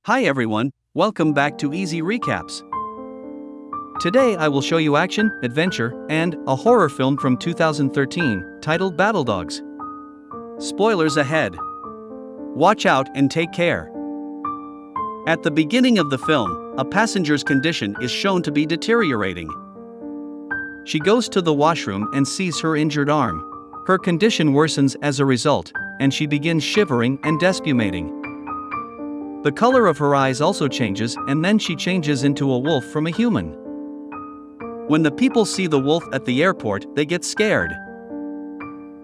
Hi everyone, welcome back to Easy Recaps. Today I will show you action, adventure, and a horror film from 2013, titled Battledogs. Spoilers ahead. Watch out and take care. At the beginning of the film, a passenger's condition is shown to be deteriorating. She goes to the washroom and sees her injured arm. Her condition worsens as a result, and she begins shivering and despumating. The color of her eyes also changes, and then she changes into a wolf from a human. When the people see the wolf at the airport, they get scared.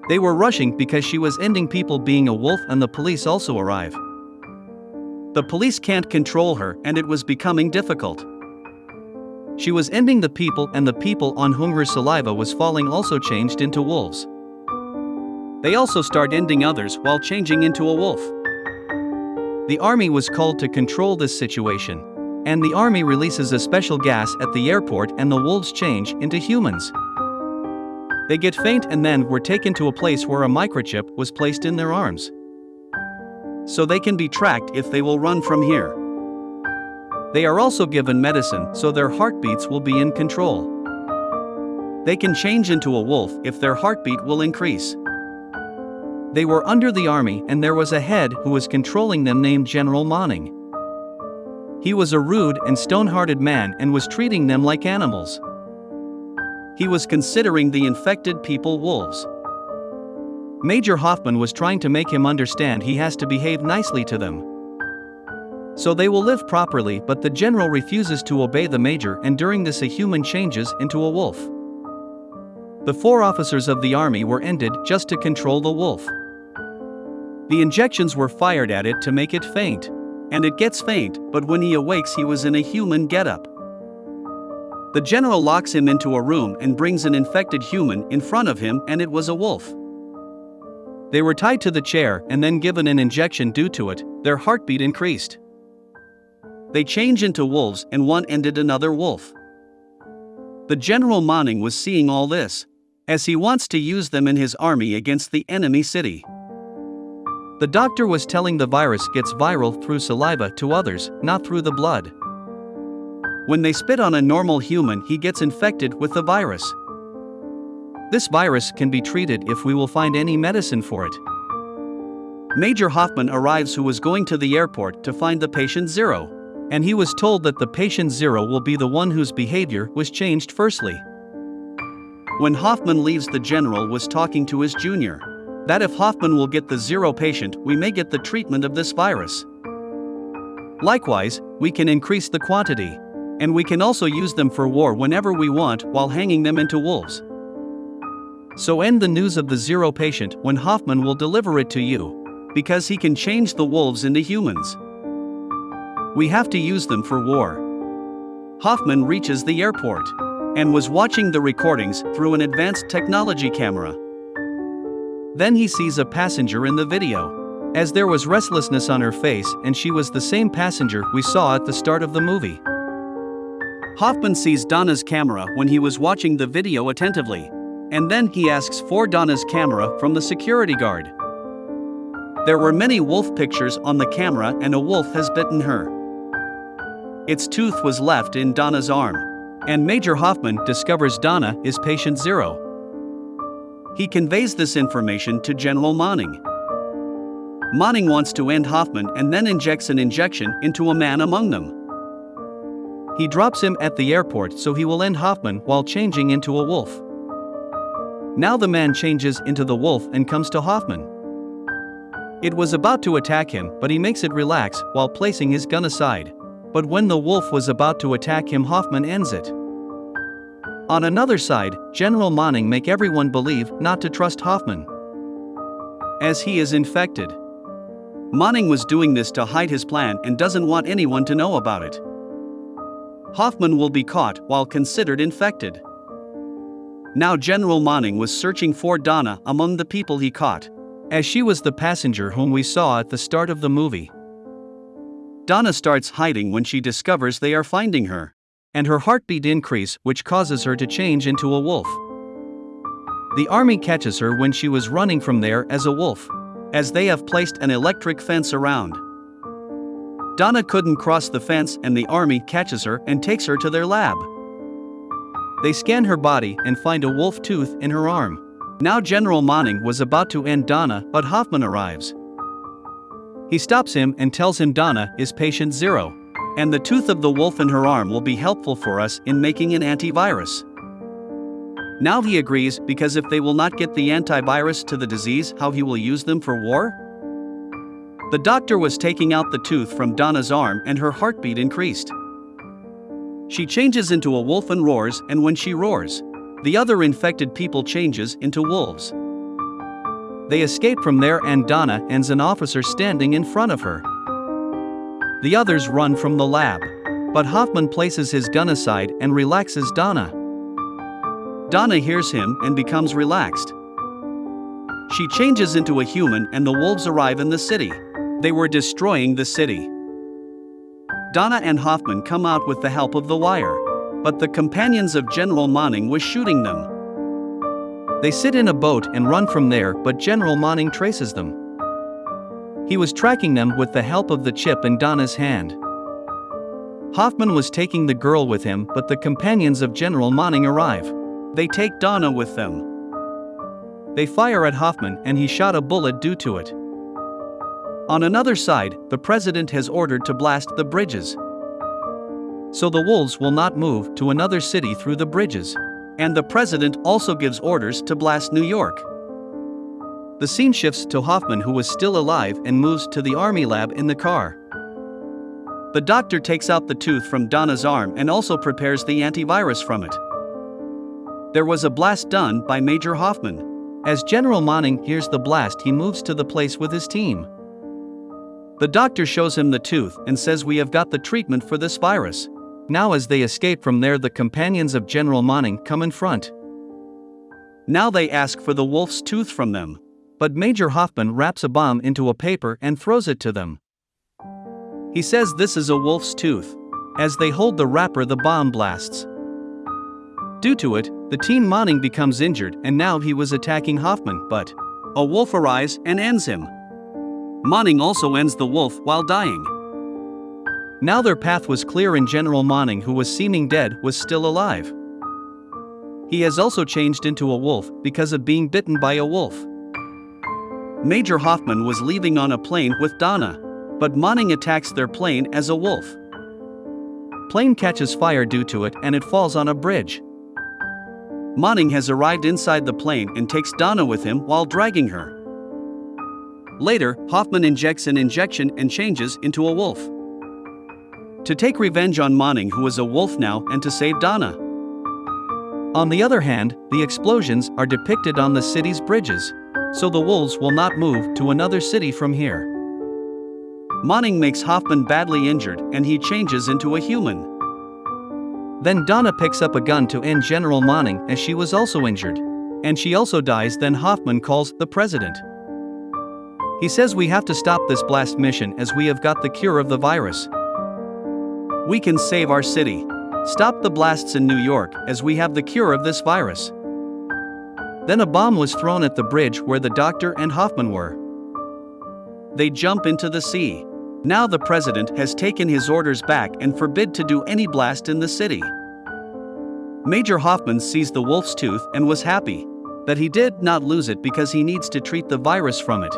They were rushing because she was ending people being a wolf, and the police also arrive. The police can't control her, and it was becoming difficult. She was ending the people, and the people on whom her saliva was falling also changed into wolves. They also start ending others while changing into a wolf. The army was called to control this situation, and the army releases a special gas at the airport, and the wolves change into humans. They get faint and then were taken to a place where a microchip was placed in their arms, so they can be tracked if they will run from here. They are also given medicine so their heartbeats will be in control. They can change into a wolf if their heartbeat will increase. They were under the army, and there was a head who was controlling them named General Manning. He was a rude and stone-hearted man and was treating them like animals. He was considering the infected people wolves. Major Hoffman was trying to make him understand he has to behave nicely to them, so they will live properly, but the general refuses to obey the major, and during this a human changes into a wolf. The 4 officers of the army were ended just to control the wolf. The injections were fired at it to make it faint, and it gets faint, but when he awakes he was in a human getup. The general locks him into a room and brings an infected human in front of him, and it was a wolf. They were tied to the chair and then given an injection. Due to it, their heartbeat increased. They change into wolves, and one ended another wolf. The General Manning was seeing all this, as he wants to use them in his army against the enemy city. The doctor was telling the virus gets viral through saliva to others, not through the blood. When they spit on a normal human, he gets infected with the virus. This virus can be treated if we will find any medicine for it. Major Hoffman arrives, who was going to the airport to find the patient 0. And he was told that the patient 0 will be the one whose behavior was changed firstly. When Hoffman leaves, the general was talking to his junior, that if Hoffman will get the 0 patient, we may get the treatment of this virus. Likewise, we can increase the quantity, and we can also use them for war whenever we want while hanging them into wolves. So end the news of the 0 patient when Hoffman will deliver it to you, because he can change the wolves into humans. We have to use them for war. Hoffman reaches the airport and was watching the recordings through an advanced technology camera. Then he sees a passenger in the video, as there was restlessness on her face, and she was the same passenger we saw at the start of the movie. Hoffman sees Donna's camera when he was watching the video attentively, and then he asks for Donna's camera from the security guard. There were many wolf pictures on the camera, and a wolf has bitten her. Its tooth was left in Donna's arm, and Major Hoffman discovers Donna is patient 0. He conveys this information to General Manning. Manning wants to end Hoffman and then injects an injection into a man among them. He drops him at the airport so he will end Hoffman while changing into a wolf. Now the man changes into the wolf and comes to Hoffman. It was about to attack him, but he makes it relax while placing his gun aside. But when the wolf was about to attack him, Hoffman ends it. On another side, General Manning make everyone believe not to trust Hoffman, as he is infected. Manning was doing this to hide his plan and doesn't want anyone to know about it. Hoffman will be caught while considered infected. Now General Manning was searching for Donna among the people he caught, as she was the passenger whom we saw at the start of the movie. Donna starts hiding when she discovers they are finding her, and her heartbeat increase, which causes her to change into a wolf. The army catches her when she was running from there as a wolf, as they have placed an electric fence around. Donna couldn't cross the fence and the army catches her and takes her to their lab. They scan her body and find a wolf tooth in her arm. Now General Manning was about to end Donna, but Hoffman arrives. He stops him and tells him Donna is patient 0, and the tooth of the wolf in her arm will be helpful for us in making an antivirus. Now he agrees because if they will not get the antivirus to the disease, how he will use them for war? The doctor was taking out the tooth from Donna's arm and her heartbeat increased. She changes into a wolf and roars, and when she roars, the other infected people changes into wolves. They escape from there and Donna ends an officer standing in front of her. The others run from the lab, but Hoffman places his gun aside and relaxes Donna. Donna hears him and becomes relaxed. She changes into a human and the wolves arrive in the city. They were destroying the city. Donna and Hoffman come out with the help of the wire, but the companions of General Manning was shooting them. They sit in a boat and run from there, but General Manning traces them. He was tracking them with the help of the chip in Donna's hand. Hoffman was taking the girl with him, but the companions of General Manning arrive. They take Donna with them. They fire at Hoffman and he shot a bullet due to it. On another side, the president has ordered to blast the bridges, so the wolves will not move to another city through the bridges. And the president also gives orders to blast New York. The scene shifts to Hoffman, who was still alive, and moves to the army lab in the car. The doctor takes out the tooth from Donna's arm and also prepares the antivirus from it. There was a blast done by Major Hoffman. As General Manning hears the blast, he moves to the place with his team. The doctor shows him the tooth and says, "We have got the treatment for this virus." Now as they escape from there, the companions of General Manning come in front. Now they ask for the wolf's tooth from them, but Major Hoffman wraps a bomb into a paper and throws it to them. He says this is a wolf's tooth. As they hold the wrapper, the bomb blasts. Due to it, the teen Manning becomes injured and now he was attacking Hoffman, but a wolf arrives and ends him. Manning also ends the wolf while dying. Now their path was clear and General Manning, who was seeming dead, was still alive. He has also changed into a wolf because of being bitten by a wolf. Major Hoffman was leaving on a plane with Donna, but Manning attacks their plane as a wolf. Plane catches fire due to it and it falls on a bridge. Manning has arrived inside the plane and takes Donna with him while dragging her. Later, Hoffman injects an injection and changes into a wolf, to take revenge on Manning, who is a wolf now, and to save Donna. On the other hand, the explosions are depicted on the city's bridges, so the wolves will not move to another city from here. Manning makes Hoffman badly injured and he changes into a human. Then Donna picks up a gun to end General Manning, as she was also injured, and she also dies. Then Hoffman calls the president. He says, "We have to stop this blast mission as we have got the cure of the virus. We can save our city. Stop the blasts in New York as we have the cure of this virus." Then a bomb was thrown at the bridge where the doctor and Hoffman were. They jump into the sea. Now the president has taken his orders back and forbid to do any blast in the city. Major Hoffman sees the wolf's tooth and was happy that he did not lose it because he needs to treat the virus from it.